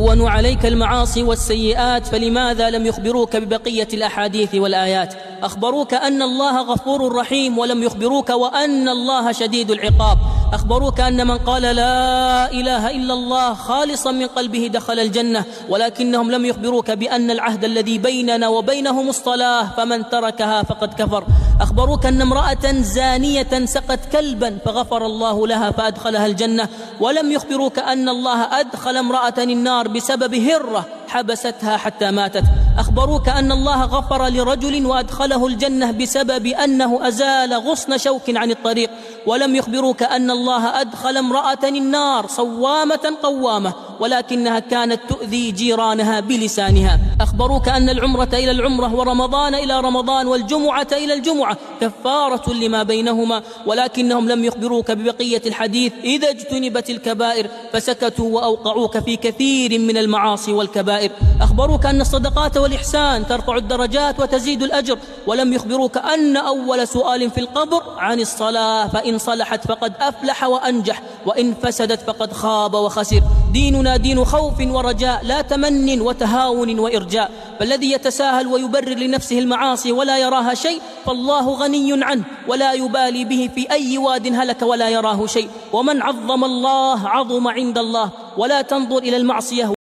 هونوا عليك المعاصي والسيئات، فلماذا لم يخبروك ببقية الأحاديث والآيات؟ أخبروك أن الله غفور رحيم ولم يخبروك وأن الله شديد العقاب. أخبروك أن من قال لا إله إلا الله خالصا من قلبه دخل الجنة، ولكنهم لم يخبروك بأن العهد الذي بيننا وبينهم الصلاة، فمن تركها فقد كفر. أخبروك أن امرأة زانية سقت كلبا فغفر الله لها فأدخلها الجنة، ولم يخبروك أن الله أدخل امرأة النار بسبب هرة حبستها حتى ماتت. أخبروك أن الله غفر لرجل وأدخله الجنة بسبب أنه أزال غصن شوك عن الطريق، ولم يخبروك أن الله أدخل امرأة النار صوامة قوامة ولكنها كانت تؤذي جيرانها بلسانها. أخبروك أن العمرة إلى العمرة ورمضان إلى رمضان والجمعة إلى الجمعة كفارة لما بينهما، ولكنهم لم يخبروك ببقية الحديث إذا اجتنبت الكبائر فسكتوا وأوقعوك في كثير من المعاصي والكبائر. أخبروك أن الصدقات والإحسان ترفع الدرجات وتزيد الأجر، ولم يخبروك أن أول سؤال في القبر عن الصلاة، فإن صلحت فقد أفلح وأنجح، وإن فسدت فقد خاب وخسر. ديننا دين خوف ورجاء، لا تمن وتهاون وإرجاء. فالذي يتساهل ويبرر لنفسه المعاصي ولا يراها شيء فالله غني عنه ولا يبالي به في أي واد هلك ولا يراه شيء. ومن عظم الله عظم عند الله. ولا تنظر إلى المعصية